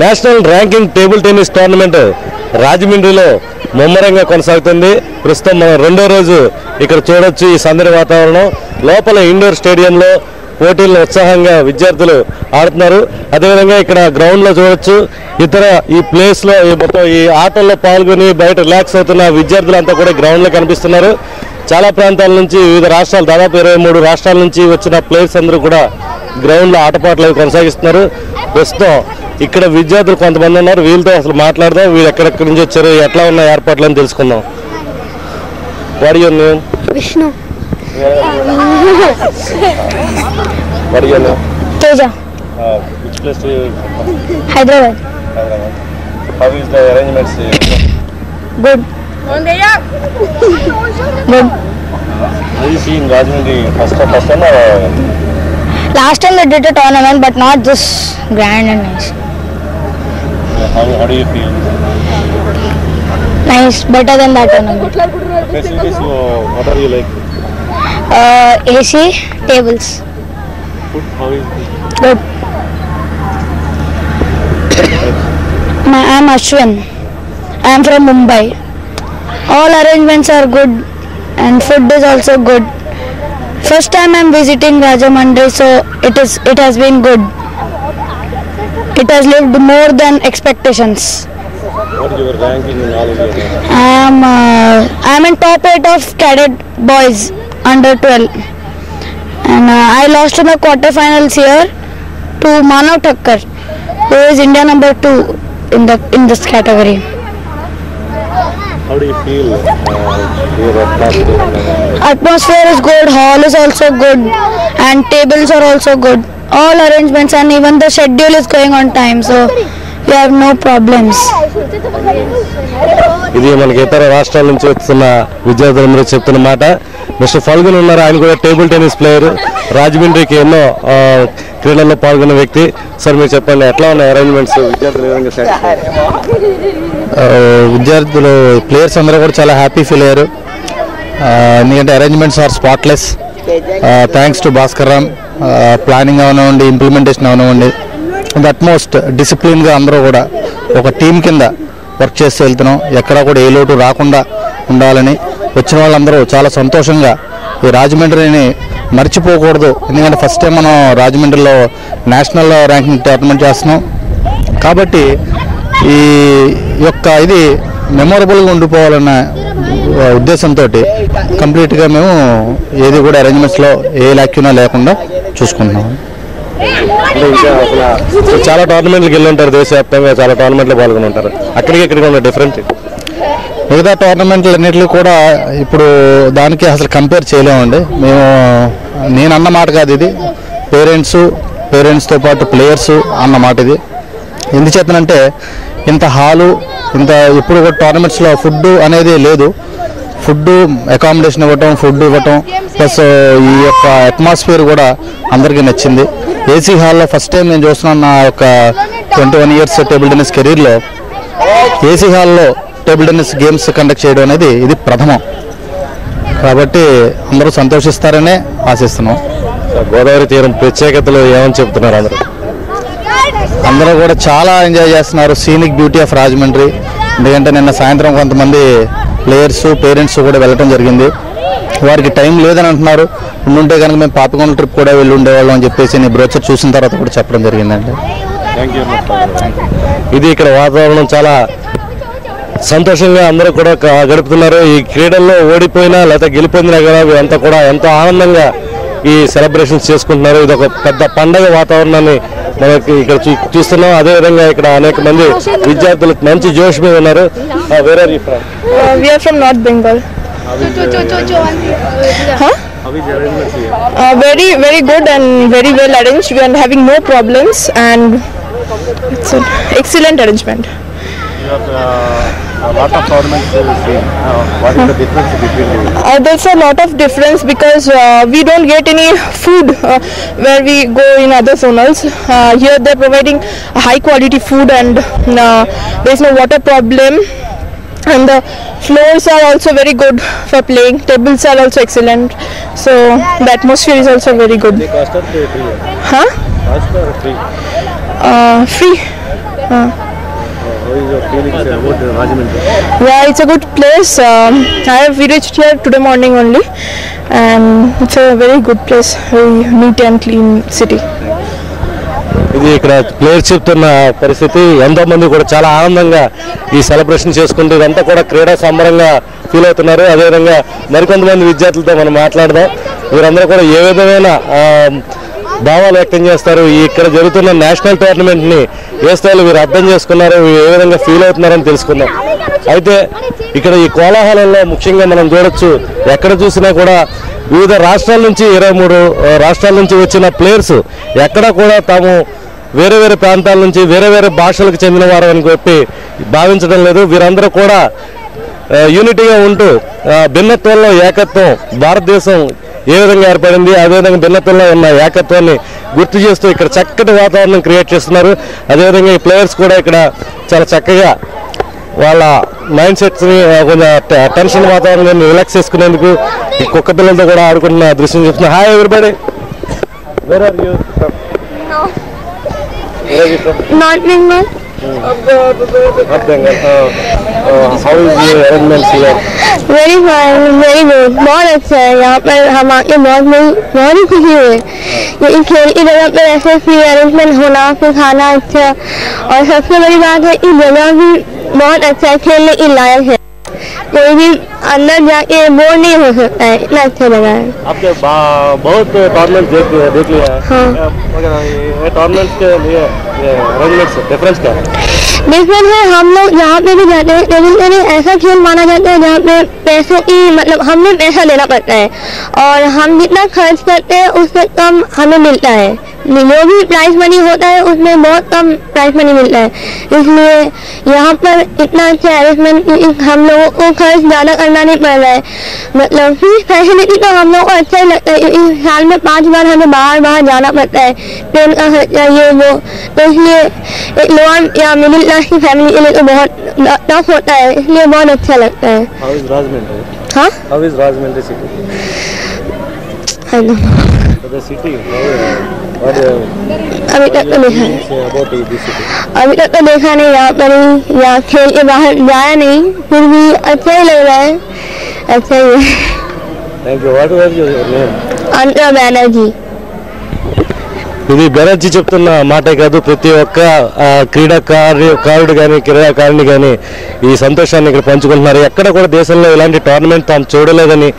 National ranking table tennis tournament రాజమండ్రిలో ముమ్మరంగా కొనసాగుతుంది. ప్రస్తుతం మనం రెండో రోజు ఇక్కడ చూడొచ్చు ఈ సందడి వాతావరణం. లోపల ఇండోర్ స్టేడియంలో పోటీల్లో ఉత్సాహంగా విద్యార్థులు ఆడుతున్నారు. అదేవిధంగా ఇక్కడ గ్రౌండ్లో చూడొచ్చు ఇతర ఈ ప్లేస్లో మొత్తం ఈ ఆటల్లో పాల్గొని బయట రిలాక్స్ అవుతున్న విద్యార్థులంతా కూడా గ్రౌండ్లో కనిపిస్తున్నారు. చాలా ప్రాంతాల నుంచి వివిధ రాష్ట్రాలు దాదాపు 23 రాష్ట్రాల నుంచి వచ్చిన ప్లేయర్స్ అందరూ కూడా గ్రౌండ్లో ఆటపాటలు కొనసాగిస్తున్నారు. ప్రస్తుతం ఇక్కడ విద్యార్థులు కొంతమంది ఉన్నారు. వీళ్ళతో అసలు మాట్లాడదాం. వీళ్ళు ఎక్కడెక్కడి నుంచి వచ్చారు, ఎట్లా ఉన్న ఏర్పాట్లు అని తెలుసుకుందాం. What your name? Vishnu. What your name? Teja. Which place do you come? Hyderabad. How is the arrangements? Good. Good. Have you seen Rajahmundry first time or? Last time they did a tournament, but not this grand and nice. How do you feel? Nice, better than that tournament. Facilities, what are you like? AC, tables. Food, how is it? Good. I am Ashwin. I am from Mumbai. All arrangements are good and food is also good. First time I am visiting Rajahmundry, so it has been good. It has lived more than expectations. What is your ranking in all of your? I am in top 8 of cadet boys under 12, and I lost in the quarterfinals here to Manav Thakkar, who is India number 2 in this category. How do you feel? Your Atmosphere is good, hall is also good, and tables are also good. All arrangements and even the schedule is going on time, so we have no problems. ఇది మనకి ఇతర రాష్ట్రాల నుంచి వస్తున్న విద్యార్థులందరూ చెప్తున్న మాట. Mister Phalgun ఉన్నారు. ఆయన కూడా టేబుల్ టెన్నిస్ ప్లేయర్. రాజమండ్రికి ఎన్నో క్రీడల్లో పాల్గొన్న వ్యక్తి. సార్ మీరు చెప్పండి, ఎట్లా ఉన్నాయి అరేంజ్మెంట్స్? విద్యార్థులు ప్లేయర్స్ అందరూ కూడా చాలా హ్యాపీ ఫీల్ అయ్యారు. ఎందుకంటే arrangements are spotless. Thanks to Bhaskar Ram. Planning అవనివ్వండి, ఇంప్లిమెంటేషన్ అవనివ్వండి, అట్మోస్ట్ డిసిప్లిన్గా అందరూ కూడా ఒక టీం కింద వర్క్ చేస్తూ వెళ్తున్నాం. ఎక్కడా కూడా ఏ లోటు రాకుండా ఉండాలని వచ్చిన వాళ్ళందరూ చాలా సంతోషంగా ఈ రాజమండ్రిని మర్చిపోకూడదు. ఎందుకంటే ఫస్ట్ టైం మనం రాజమండ్రిలో నేషనల్ ర్యాంకింగ్ టోర్నమెంట్ చేస్తున్నాం కాబట్టి ఈ యొక్క ఇది మెమొరబుల్గా ఉండిపోవాలన్న ఉద్దేశంతో కంప్లీట్గా మేము ఏది కూడా అరేంజ్మెంట్స్లో ఏ లాక్యూనా లేకుండా చూసుకుంటున్నాం. చాలా టోర్నమెంట్లకు వెళ్ళి ఉంటారు, దేశవ్యాప్తంగా చాలా టోర్నమెంట్లో పాల్గొని ఉంటారు. అక్కడికి ఇక్కడికి ఉన్న డిఫరెంట్ మిగతా టోర్నమెంట్లు అన్నింటిలో కూడా ఇప్పుడు దానికి అసలు కంపేర్ చేయలేమండి. నేను అన్న మాట కాదు ఇది, పేరెంట్స్తో పాటు ప్లేయర్స్ అన్న మాట ఇది. ఎందుచేతనంటే ఇంత హాలు ఇంత ఇప్పుడు కూడా టోర్నమెంట్స్లో ఫుడ్ అనేది లేదు. ఫుడ్ అకామిడేషన్ ఇవ్వటం, ఫుడ్ ఇవ్వటం, ప్లస్ ఈ యొక్క అట్మాస్ఫియర్ కూడా అందరికీ నచ్చింది. ఏసీ హాల్లో ఫస్ట్ టైం నేను చూస్తున్నాను నా యొక్క 21 years టేబుల్ టెన్నిస్ కెరీర్లో ఏసీ హాల్లో టేబుల్ టెన్నిస్ గేమ్స్ కండక్ట్ చేయడం అనేది ఇది ప్రథమం. కాబట్టి అందరూ సంతోషిస్తారనే ఆశిస్తున్నాం. గోదావరి తీరం ప్రత్యేకతలు ఏమని చెప్తున్నారు? అందరూ కూడా చాలా ఎంజాయ్ చేస్తున్నారు సీనిక్ బ్యూటీ ఆఫ్ రాజమండ్రి. ఎందుకంటే నిన్న సాయంత్రం కొంతమంది ప్లేయర్స్, పేరెంట్స్ కూడా వెళ్ళటం జరిగింది. వారికి టైం లేదని అంటున్నారు. ఉండుంటే కనుక మేము పాపికొండ ట్రిప్ కూడా వెళ్ళి ఉండేవాళ్ళం అని చెప్పేసి నేను బ్రోచర్ చూసిన తర్వాత కూడా చెప్పడం జరిగిందండి. ఇది ఇక్కడ వాతావరణం చాలా సంతోషంగా అందరూ కూడా గడుపుతున్నారు. ఈ క్రీడల్లో ఓడిపోయినా లేదా గెలిపొందినా కూడా వీరంతా కూడా ఎంతో ఆనందంగా ఈ సెలబ్రేషన్స్ చేసుకుంటున్నారు. ఇది ఒక పెద్ద పండగ వాతావరణాన్ని మనకి ఇక్కడ చూస్తున్నాం. అదేవిధంగా ఇక్కడ అనేక మంది విద్యార్థులు మంచి జోష్ మీద ఉన్నారు. Where are you from? We are from North Bengal. Very, very good and very well arranged. We are having no problems and it's an excellent arrangement. lot of tournaments what is the difference between There's a lot of difference because we don't get any food where we go in other zonals. Here they're providing high quality food and there's no water problem. And the floors are also very good for playing. Tables are also excellent. So the atmosphere is also very good. cost or free? Huh? Cost or free? Free. How is your feelings about Rajahmundry? Yeah, it's a good place. We reached here today morning only, and it's a very good place. Very neat and clean city. ఇది ఇక్కడ players చెప్తున్న పరిస్థితి. ఎంతో మంది కూడా చాలా ఆనందంగా ఈ సెలబ్రేషన్ చేసుకుంటూ ఇదంతా కూడా క్రీడా సంబరంగా ఫీల్ అవుతున్నారు. అదేవిధంగా మరికొంతమంది విద్యార్థులతో మనం మాట్లాడదాం. వీరందరూ కూడా ఏ విధమైన భావాలు వ్యక్తం చేస్తారు, ఇక్కడ జరుగుతున్న నేషనల్ టోర్నమెంట్ని ఏ స్థాయిలో వీరు అర్థం చేసుకున్నారు, ఏ విధంగా ఫీల్ అవుతున్నారని తెలుసుకుందాం. అయితే ఇక్కడ ఈ కోలాహలంలో ముఖ్యంగా మనం చూడొచ్చు, ఎక్కడ చూసినా కూడా వివిధ రాష్ట్రాల నుంచి 23 రాష్ట్రాల నుంచి వచ్చిన ప్లేయర్స్ ఎక్కడ కూడా తాము వేరే వేరే ప్రాంతాల నుంచి వేరే వేరే భాషలకు చెందిన వారు అని చెప్పి భావించడం లేదు. వీరందరూ కూడా యూనిటీగా ఉంటూ భిన్నత్వంలో ఏకత్వం, భారతదేశం ఏ విధంగా ఏర్పడింది అదేవిధంగా భిన్నత్వంలో ఉన్న ఏకత్వాన్ని గుర్తు చేస్తూ ఇక్కడ చక్కటి వాతావరణం క్రియేట్ చేస్తున్నారు. అదేవిధంగా ఈ ప్లేయర్స్ కూడా ఇక్కడ చాలా చక్కగా వాళ్ళ మైండ్ సెట్స్ని కొంచెం టెన్షన్ వాతావరణాన్ని రిలాక్స్ చేసుకునేందుకు ఈ కుక్క పిల్లలతో కూడా ఆడుకుంటున్న దృశ్యం చూస్తున్నారు. Hi everybody, where are you from? Not Bengal. Not Bengal. How is the arrangements here? Very fine, very good. बहुत अच्छा है यहाँ पर. हम आके बहुत ही खुशी हुई. ये खेल की जगह पर ऐसे फ्री अरेंजमेंट होना, फिर खाना अच्छा, और सबसे बड़ी बात है इस जगह भी बहुत अच्छा है, खेलने के लायक है. कोई भी अंदर जाके बोर नहीं हो सकता है, इतना अच्छा जगह है. आपके बहुत टूर्नामेंट देख लिया है. हाँ. मगर ये टूर्नामेंट्स के लिए अरेंजमेंट्स डिफरेंस क्या है? डिफरेंस है, हम लोग जहाँ पे भी जाते हैं टेबल टेनिस ऐसा खेल माना जाता है जहाँ पे पैसों की मतलब हमें पैसा देना पड़ता है और हम जितना खर्च करते हैं उससे कम हमें मिलता है. जो भी प्राइज मनी होता है उसमें बहुत कम प्राइज मनी मिलता है. इसलिए यहाँ पर इतना अच्छा अरेंजमेंट हम लोगों को खर्च ज़्यादा करना नहीं पड़ रहा है. मतलब फीस फैसिलिटी तो हम लोग को अच्छा ही लगता है. इस साल में 5 बार हमें बाहर जाना पड़ता है, ट्रेन का खर्चा ये वो, तो इसलिए एक लोअर या मिडिल क्लास की फैमिली के लिए तो बहुत टफ होता है, इसलिए बहुत अच्छा लगता है. How is Rajahmundry? हाँ, How is Rajahmundry city? I know. The city. What अभी तक तो देखा नहीं. say about this city? अभी तक तो देखा नहीं यहाँ पर ही, यहाँ खेल के बाहर जाया नहीं, फिर भी अच्छा ही लग रहा है. अच्छा ही है. Thank you. What was your name? अंतरा बैनर्जी. ఇది బెనర్జీ చెప్తున్న మాటే కాదు, ప్రతి ఒక్క క్రీడాకారుడు కానీ క్రీడాకారిణి కానీ ఈ సంతోషాన్ని ఇక్కడ పంచుకుంటున్నారు. ఎక్కడ కూడా దేశంలో ఇలాంటి టోర్నమెంట్ తాము చూడలేదని,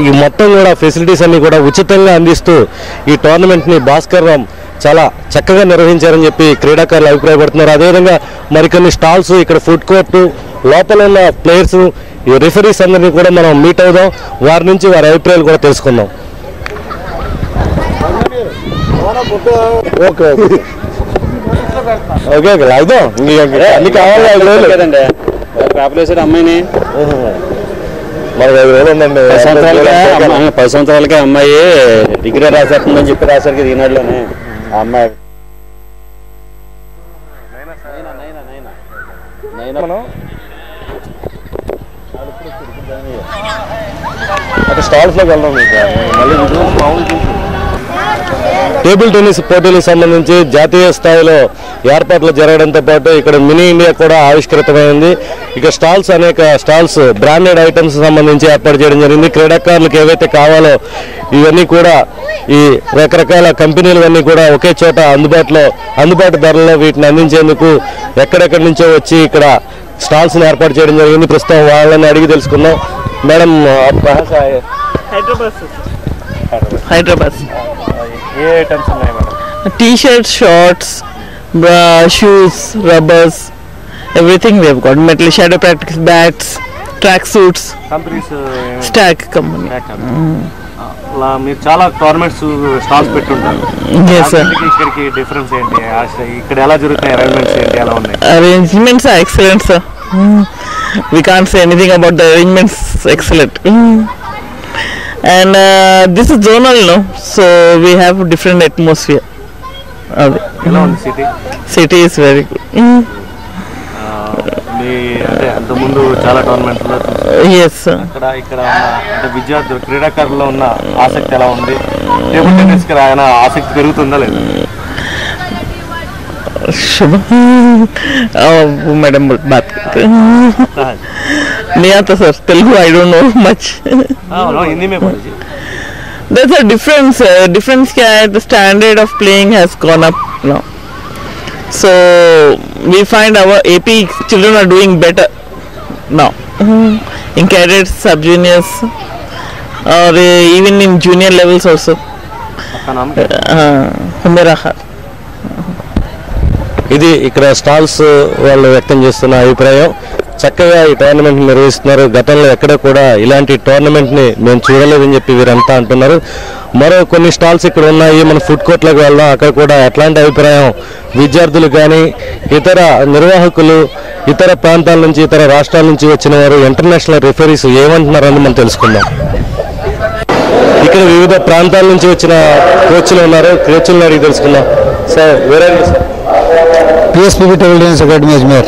ఈ మొత్తం కూడా ఫెసిలిటీస్ అన్ని కూడా ఉచితంగా అందిస్తూ ఈ టోర్నమెంట్ని భాస్కర్ రామ్ చాలా చక్కగా నిర్వహించారని చెప్పి క్రీడాకారులు అభిప్రాయపడుతున్నారు. అదేవిధంగా మరికొన్ని స్టాల్స్, ఇక్కడ ఫుడ్ కోర్టు, లోపల ఉన్న ప్లేయర్స్, ఈ రిఫరీస్ అందరినీ కూడా మనం మీట్ అవుదాం, వారి నుంచి వారి అభిప్రాయాలు కూడా తెలుసుకుందాం. ఓకే ఓకే ఓకే అయితే అన్ని కావాలి కదండి. పేపర్ అమ్మాయిని మనకు 5 వేలు ఉందండి. 10 సంవత్సరాలకే అమ్మాయి డిగ్రీ రాసేస్తుందని చెప్పి రాశారు కదా ఈనాడులోనే. ఆ అమ్మాయి అక్కడ స్టాల్స్లోకి వెళ్దాం. మళ్ళీ టేబుల్ టెన్నిస్ పోటీలకు సంబంధించి జాతీయ స్థాయిలో ఏర్పాట్లు జరగడంతో పాటు ఇక్కడ మినీ ఇండియా కూడా ఆవిష్కృతమైంది. ఇక స్టాల్స్, అనేక స్టాల్స్ బ్రాండెడ్ ఐటమ్స్ సంబంధించి ఏర్పాటు చేయడం జరిగింది. క్రీడాకారులకు ఏవైతే కావాలో ఇవన్నీ కూడా ఈ రకరకాల కంపెనీలవన్నీ కూడా ఒకే చోట అందుబాటు ధరల్లో వీటిని అందించేందుకు ఎక్కడెక్కడి నుంచో వచ్చి ఇక్కడ స్టాల్స్ని ఏర్పాటు చేయడం జరిగింది. ప్రస్తుతం వాళ్ళని అడిగి తెలుసుకుందాం. Madam Hyderabad. ఏ ఐటమ్స్ ఉన్నాయి madam? T-shirts, shorts, shoes, rubbers, everything we have got. Metal shadow practice bats, track suits. Companies Stack company. మీరు చాలా టోర్నమెంట్స్ స్టాల్స్ పెట్టుంటారు. Yes sir. ఇక్కడికి డిఫరెన్స్ ఏంటి? ఇక్కడ ఎలా జరుగుతాయి? అరేంజ్మెంట్స్ ఏంటి, ఎలా ఉన్నాయి? Arrangements are excellent sir. we can't say anything about the arrangements. Excellent. And this is zonal, no? So we have different atmosphere. ఎలా ఉంది city? City is very good. మీ అంటే అంతకుముందు చాలా టోర్నమెంట్లో Yes, sir. ఇక్కడ ఉన్న అంటే విద్యార్థులు క్రీడాకారుల్లో ఉన్న ఆసక్తి ఎలా ఉంది? టేబుల్ టెన్నిస్కి ఆయన ఆసక్తి పెరుగుతుందా లేదా? मैडम बात करते नहीं आता sir Telugu I don't know much. Hindi में बोलिए. There's a difference. Difference क्या है? The standard of playing has gone up now. So we find our AP children are doing better now in cadets, sub juniors, or even in junior levels also. ఇది ఇక్కడ stalls వాళ్ళు వ్యక్తం చేస్తున్న అభిప్రాయం. చక్కగా ఈ టోర్నమెంట్ నిర్వహిస్తున్నారు. గతంలో ఎక్కడ కూడా ఇలాంటి టోర్నమెంట్ని మేము చూడలేదని చెప్పి వీరంతా అంటున్నారు. మరో కొన్ని స్టాల్స్ ఇక్కడ ఉన్నాయి. మన ఫుడ్ కోర్ట్లోకి వెళ్దాం. అక్కడ కూడా ఎట్లాంటి అభిప్రాయం విద్యార్థులు కానీ ఇతర నిర్వాహకులు ఇతర ప్రాంతాల నుంచి ఇతర రాష్ట్రాల నుంచి వచ్చిన వారు ఇంటర్నేషనల్ రిఫరీస్ ఏమంటున్నారని మనం తెలుసుకుందాం. ఇక్కడ వివిధ ప్రాంతాల నుంచి వచ్చిన కోచ్లు ఉన్నారు. కోచ్లను అడిగి తెలుసుకుందాం. సార్ వేరే sir PSPB Table Tennis Academy Ajmer.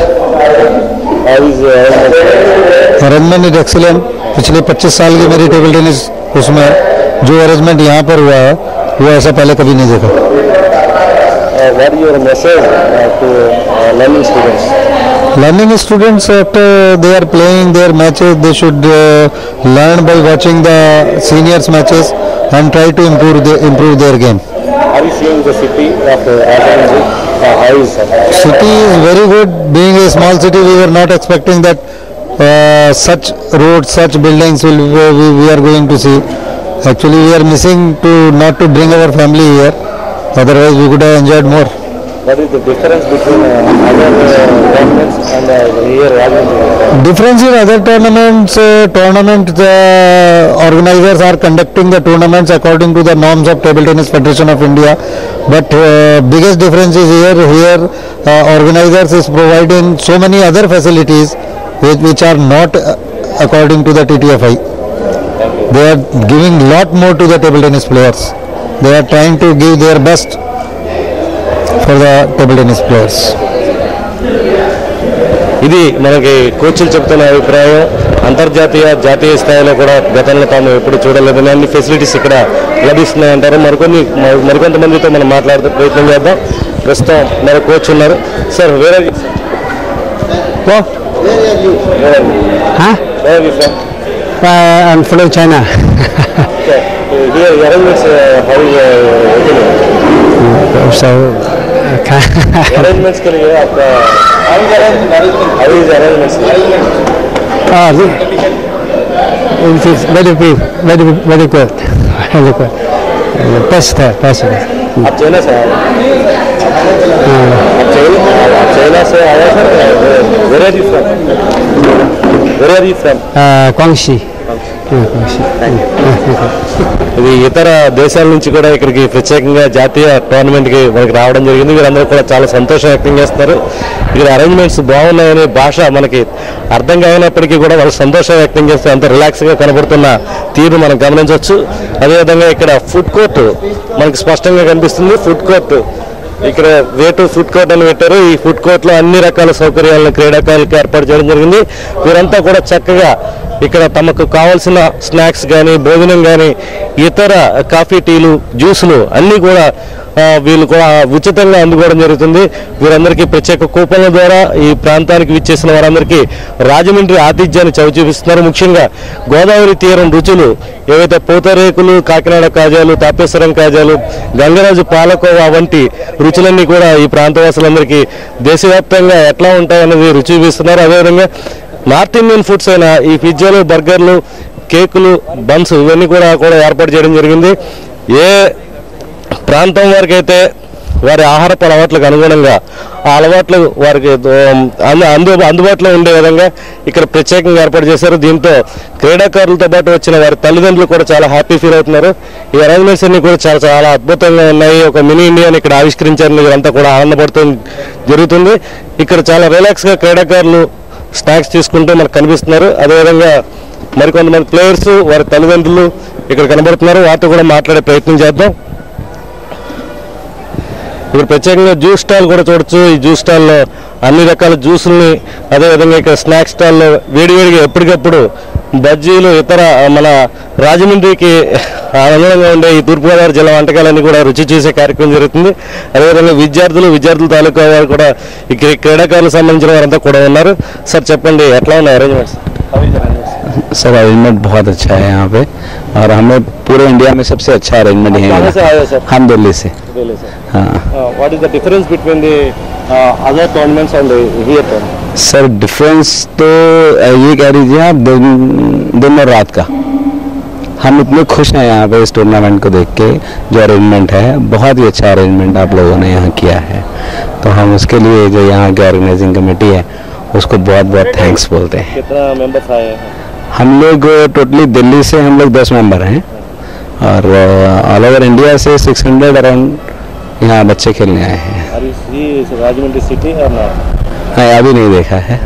Arrangement is excellent. पिछले 25 साल की मेरी टेबल टेनिस उसमें जो अरेंजमेंट यहाँ पर हुआ है वो ऐसा पहले कभी नहीं देखा. What is your message to learning students? Learning students after they are playing their matches, they should learn by watching the seniors matches and try to improve their game. Are you seeing the city of Athens? How is it? City is very good. Being a small city, we were not expecting that such roads, such buildings we are going to see. Actually, we are missing not to bring our family here. Otherwise, we could have enjoyed more. What is the difference between other tournaments and here Rajahmundry? Difference in other tournaments, the organizers are conducting the tournaments according to the norms of Table Tennis Federation of India. But biggest difference is here organizers is providing so many other facilities which are not according to the TTFI. They are giving lot more to the table tennis players. They are trying to give their best for the table tennis players. ఇది మనకి కోచ్లు చెప్తున్న అభిప్రాయం. అంతర్జాతీయ జాతీయ స్థాయిలో కూడా గతంలో తాము ఎప్పుడు చూడలేదని అన్ని ఫెసిలిటీస్ ఇక్కడ లభిస్తున్నాయంటారు. మరికొంతమందితో మనం మాట్లాడుతూ ప్రయత్నం చేద్దాం. ప్రస్తుతం మరో కోచ్ ఉన్నారు. సార్ వేరే I'm from China. Here arrangements how So arrangements के लिए आपका how is arrangements? It is very good. Very good. Best. आप चाइना से आए? चाइना से आया sir? Where are you from? Where are you from? Guangxi. ఇది ఇతర దేశాల నుంచి కూడా ఇక్కడికి ప్రత్యేకంగా జాతీయ టోర్నమెంట్కి మనకి రావడం జరిగింది. వీరందరూ కూడా చాలా సంతోషం వ్యక్తం చేస్తున్నారు. ఇక్కడ అరేంజ్మెంట్స్ బాగున్నాయని భాష మనకి అర్థం కానప్పటికీ కూడా వాళ్ళు సంతోషం వ్యక్తం చేస్తే అంత రిలాక్స్గా కనబడుతున్న తీరు మనం గమనించవచ్చు. అదేవిధంగా ఇక్కడ ఫుడ్ కోర్టు మనకి స్పష్టంగా కనిపిస్తుంది. ఫుడ్ కోర్టు ఇక్కడ వేటు ఫుడ్ కోర్ట్ అని పెట్టారు. ఈ ఫుడ్ కోర్ట్లో అన్ని రకాల సౌకర్యాలను క్రీడాకారులకు ఏర్పాటు చేయడం జరిగింది. వీరంతా కూడా చక్కగా ఇక్కడ తమకు కావాల్సిన స్నాక్స్ కానీ భోజనం కానీ ఇతర కాఫీ టీలు జ్యూసులు అన్నీ కూడా వీళ్ళు కూడా ఉచితంగా అందుకోవడం జరుగుతుంది. వీరందరికీ ప్రత్యేక కూపన్ల ద్వారా ఈ ప్రాంతానికి విచ్చేసిన వారందరికీ రాజమండ్రి ఆతిథ్యాన్ని చవిచూపిస్తున్నారు. ముఖ్యంగా గోదావరి తీరం రుచులు ఏవైతే పూతరేకులు, కాకినాడ కాజాలు, తాపేశ్వరం కాజాలు, గంగరాజు పాలకోవా వంటి రుచులన్నీ కూడా ఈ ప్రాంతవాసులందరికీ దేశవ్యాప్తంగా ఎట్లా ఉంటాయనేది రుచి చూపిస్తున్నారు. అదేవిధంగా నార్త్ ఇండియన్ ఫుడ్స్ అయిన ఈ పిజ్జాలు, బర్గర్లు, కేకులు, బన్స్ ఇవన్నీ కూడా ఏర్పాటు చేయడం జరిగింది. ఏ ప్రాంతం వారికి అయితే వారి ఆహారపు అలవాట్లకు అనుగుణంగా ఆ అలవాట్లు వారికి అందుబాటులో ఉండే విధంగా ఇక్కడ ప్రత్యేకంగా ఏర్పాటు చేశారు. దీంతో క్రీడాకారులతో పాటు వచ్చిన వారి తల్లిదండ్రులు కూడా చాలా హ్యాపీ ఫీల్ అవుతున్నారు. ఈ అరేంజ్మెంట్స్ అన్ని కూడా చాలా చాలా అద్భుతంగా ఉన్నాయి. ఒక మినీ ఇండియాని ఇక్కడ ఆవిష్కరించారని వీరంతా కూడా ఆనందపడుతూ జరుగుతుంది. ఇక్కడ చాలా రిలాక్స్గా క్రీడాకారులు స్నాక్స్ తీసుకుంటూ మనకు కనిపిస్తున్నారు. అదేవిధంగా మరికొంతమంది ప్లేయర్స్ వారి తల్లిదండ్రులు ఇక్కడ కనబడుతున్నారు. వారితో కూడా మాట్లాడే ప్రయత్నం చేద్దాం. ఇక్కడ ప్రత్యేకంగా జ్యూస్ స్టాల్ కూడా చూడొచ్చు. ఈ జ్యూస్ స్టాల్లో అన్ని రకాల జ్యూసుల్ని, అదేవిధంగా ఇక్కడ స్నాక్స్ స్టాల్లో వేడివేడిగా ఎప్పటికప్పుడు బజ్జీలు, ఇతర మన రాజమండ్రికి అనుగుణంగా ఉండే ఈ తూర్పుగోదావరి జిల్లా వంటకాలన్నీ కూడా రుచి చూసే కార్యక్రమం జరుగుతుంది. అదేవిధంగా విద్యార్థుల తాలూకా వారు కూడా ఇక్కడ క్రీడాకారులకు సంబంధించిన వారంతా కూడా ఉన్నారు. సార్ చెప్పండి, ఎట్లా ఉన్నాయి అరేంజ్మెంట్స్? सर अरेंजमेंट बहुत अच्छा है यहाँ पे और हमें पूरे इंडिया में सबसे अच्छा अरेंजमेंट है। कहाँ से आए हो सर? हम दिल्ली से। हाँ। What is the difference between the other tournaments and here tournament? Sir difference तो ये कह लीजिए आप दिन और रात का। हम इतने खुश हैं यहाँ पे इस टूर्नामेंट को देख के। जो अरेंजमेंट है बहुत ही अच्छा अरेंजमेंट आप लोगों ने यहाँ किया है, तो हम उसके लिए जो यहाँ की ऑर्गेनाइजिंग कमेटी है उसको बहुत बहुत थैंक्स बोलते हैं। कितना मेंबर्स आए हैं? हम लोग टोटली दिल्ली से हम लोग 10 मेंबर हैं और ऑल ओवर इंडिया से 600 अराउंड यहाँ बच्चे खेलने आए हैं। राजमंड्री सिटी और नहीं अभी नहीं देखा है,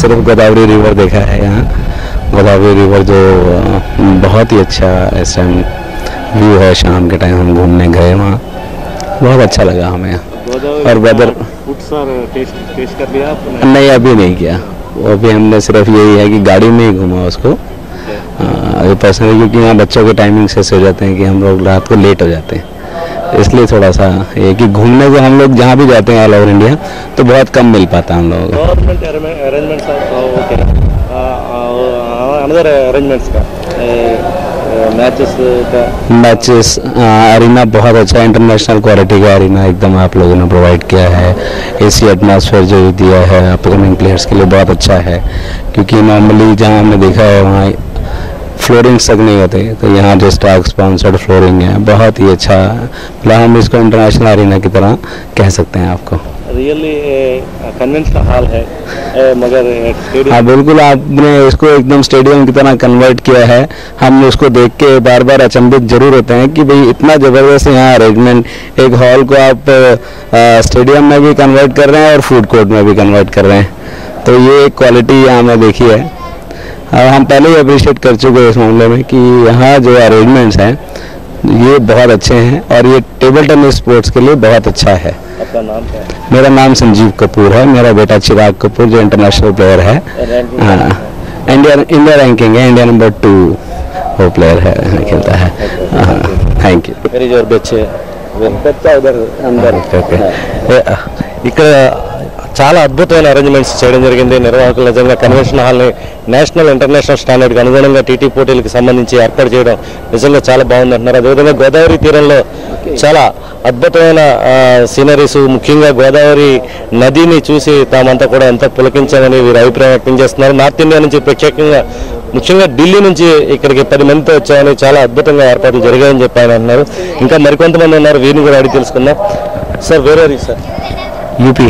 सिर्फ गोदावरी रिवर देखा है। यहाँ गोदावरी रिवर जो बहुत ही अच्छा इस टाइम व्यू है, शाम के टाइम हम घूमने गए वहाँ, बहुत अच्छा लगा हमें। और वेदर टेस्ट कर लिया आपने? नहीं अभी नहीं किया, वो अभी हमने सिर्फ यही है कि गाड़ी में ही घूमा उसको अभी पर्सनली, क्योंकि यहाँ बच्चों के टाइमिंग से हो जाते हैं कि हम लोग रात को लेट हो जाते हैं, इसलिए थोड़ा सा ये कि घूमने को हम लोग जहाँ भी जाते हैं ऑल ओवर इंडिया तो बहुत कम मिल पाता है हम लोगों को। Government arrangements okay, another arrangements का मैचेस अरीना बहुत अच्छा इंटरनेशनल क्वालिटी का अरीना एकदम आप लोगों ने प्रोवाइड किया है। एसी एटमॉस्फेयर जो दिया है अपकमिंग प्लेयर्स के लिए बहुत अच्छा है, क्योंकि नॉर्मली जहाँ हमने देखा है वहाँ फ्लोरिंग्स तक नहीं होते, तो यहाँ जो स्टॉक स्पॉन्सर्ड फ्लोरिंग है बहुत ही अच्छा, मतलब हम इसको इंटरनेशनल अरीना की तरह कह सकते हैं आपको। रियली कन्वेंशनल हॉल है मगर हाँ बिल्कुल, आपने इसको एकदम स्टेडियम की तरह कन्वर्ट किया है। हम उसको देख के बार बार अचंभित जरूर होते हैं कि भाई इतना ज़बरदस्त यहाँ अरेंजमेंट, एक हॉल को आप स्टेडियम में भी कन्वर्ट कर रहे हैं और फूड कोर्ट में भी कन्वर्ट कर रहे हैं, तो ये क्वालिटी यहाँ में देखी है। और हम पहले ही अप्रिशिएट कर चुके हैं इस मामले में कि यहाँ जो अरेंजमेंट्स हैं ये बहुत अच्छे हैं और ये टेबल टेनिस स्पोर्ट्स के लिए बहुत अच्छा है। आपका नाम क्या है? मेरा नाम संजीव कपूर है, मेरा बेटा चिराग कपूर जो इंटरनेशनल प्लेयर है, इंडिया रैंकिंग है, इंडिया नंबर 2 वो प्लेयर है, खेलता है। Thank you. वेरी जोर बच्चे उधर अंदर ఇక్కడ చాలా అద్భుతమైన అరేంజ్మెంట్స్ చేయడం జరిగింది. నిర్వాహకులు నిజంగా కన్వెన్షన్ హాల్ని నేషనల్ ఇంటర్నేషనల్ స్టాండర్డ్కి అనుగుణంగా టీటీ పోటీలకు సంబంధించి ఏర్పాటు చేయడం నిజంగా చాలా బాగుంది అంటున్నారు. అదేవిధంగా గోదావరి తీరంలో చాలా అద్భుతమైన సీనరీస్, ముఖ్యంగా గోదావరి నదిని చూసి తామంతా కూడా ఎంతో పులకించామని వీరు అభిప్రాయం వ్యక్తం చేస్తున్నారు. నార్త్ ఇండియా నుంచి ప్రత్యేకంగా ముఖ్యంగా ఢిల్లీ నుంచి ఇక్కడికి 10 మందితో వచ్చామని, చాలా అద్భుతంగా ఏర్పాట్లు జరిగాయని చెప్పి ఆయన అంటున్నారు. ఇంకా మరికొంతమంది ఉన్నారు, వీరిని కూడా అడిగి తెలుసుకుందాం. సార్ వేరే సార్ यूपी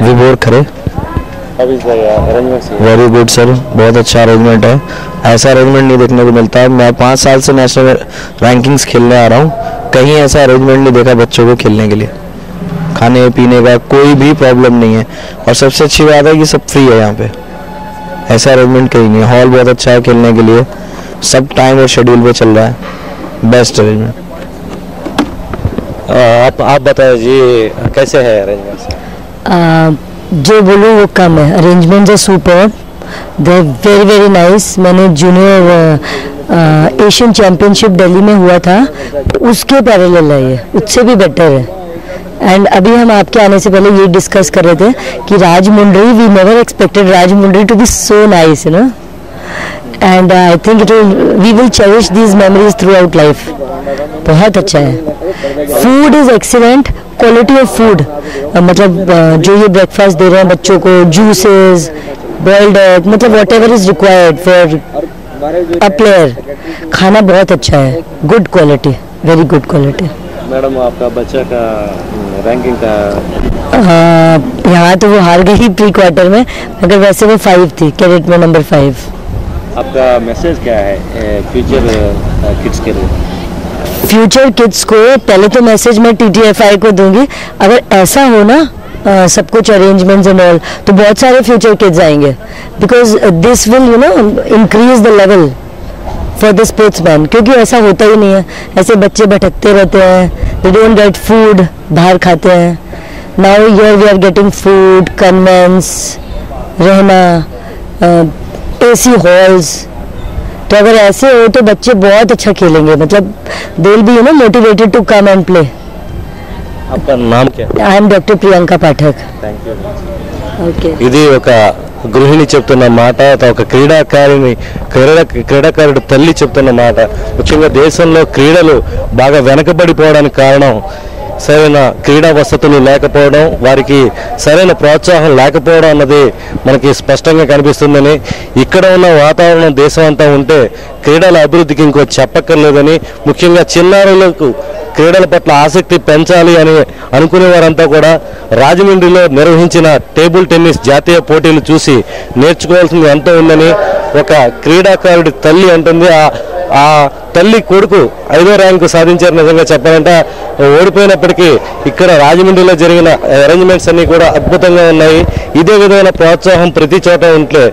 विभोर खरे। वेरी गुड सर, बहुत अच्छा अरेंजमेंट है, ऐसा अरेंजमेंट नहीं देखने को मिलता है। मैं 5 साल से नेशनल रैंकिंग्स खेलने आ रहा हूँ, कहीं ऐसा अरेंजमेंट नहीं देखा बच्चों को खेलने के लिए, खाने पीने का कोई भी प्रॉब्लम नहीं है, और सबसे अच्छी बात है कि सब फ्री है यहाँ पे, ऐसा अरेंजमेंट कहीं नहीं है। हॉल बहुत अच्छा है खेलने के लिए, सब टाइम और शेड्यूल पे चल रहा है, बेस्ट अरेंजमेंट। आप बताइए जी कैसे है अरेंजमेंट? जो बोलूँ वो कम है, arrangements are super, they very very nice. मैंने जूनियर एशियन चैम्पियनशिप दिल्ली में हुआ था, उसके पैरेलल है ये, उससे भी बेटर है। एंड अभी हम आपके आने से पहले ये डिस्कस कर रहे थे कि Rajahmundry, we never expected Rajahmundry to be so nice, you know, and I think we will cherish these memories throughout life. बहुत अच्छा है, food is excellent, quality of food, मतलब जो ये ब्रेकफास्ट दे रहे हैं बच्चों को, जूसेस, बॉइल्ड एग, मतलब whatever is required for a player, खाना बहुत अच्छा है, good quality, very good quality. Madam आपका बच्चा का रैंकिंग का यहाँ तो वो हार गई प्री क्वार्टर में, मगर वैसे वो 5 थी, कैडेट में नंबर 5। आपका मैसेज क्या है फ्यूचर किड्स के लिए? फ्यूचर किड्स को पहले तो मैसेज मैं TTFI को दूंगी, अगर ऐसा हो ना सब कुछ अरेंजमेंट्स एंड ऑल, तो बहुत सारे फ्यूचर किड्स आएंगे because this will you know increase the level for the sportsman, क्योंकि ऐसा होता ही नहीं है, ऐसे बच्चे भटकते रहते हैं, दे डोंट गेट फूड, बाहर खाते हैं. Now here we are getting food, convents, रहना, एसी हॉल्स. तो अगर ऐसे हो तो बच्चे बहुत अच्छा खेलेंगे, मतलब they will be you know motivated to come and play. आपका नाम क्या? I am doctor Priyanka Pathak. Thank you. Okay. ఇది ఒక గృహిణి చెప్తున్న మాట, ఒక క్రీడాకారుడు తల్లి చెప్తున్న మాట. ముఖ్యంగా దేశంలో క్రీడలు బాగా వెనకబడిపోవడానికి కారణం సరైన క్రీడా వసతులు లేకపోవడం, వారికి సరైన ప్రోత్సాహం లేకపోవడం అన్నది మనకి స్పష్టంగా కనిపిస్తుందని, ఇక్కడ ఉన్న వాతావరణం దేశం అంతా ఉంటే క్రీడల అభివృద్ధికి ఇంకో చెప్పక్కర్లేదని, ముఖ్యంగా చిన్నారులకు క్రీడల పట్ల ఆసక్తి పెంచాలి అని అనుకునే వారంతా కూడా రాజమండ్రిలో నిర్వహించిన టేబుల్ టెన్నిస్ జాతీయ పోటీలు చూసి నేర్చుకోవాల్సింది ఎంతో ఉందని ఒక క్రీడాకారుడి తల్లి అంటుంది. ఆ తల్లి కొడుకు 5వ ర్యాంకు సాధించారు. నిజంగా చెప్పాలంటే ఓడిపోయినప్పటికీ ఇక్కడ రాజమండ్రిలో జరిగిన అరేంజ్మెంట్స్ అన్నీ కూడా అద్భుతంగా ఉన్నాయి. ఇదే విధమైన ప్రోత్సాహం ప్రతి చోట ఉంటే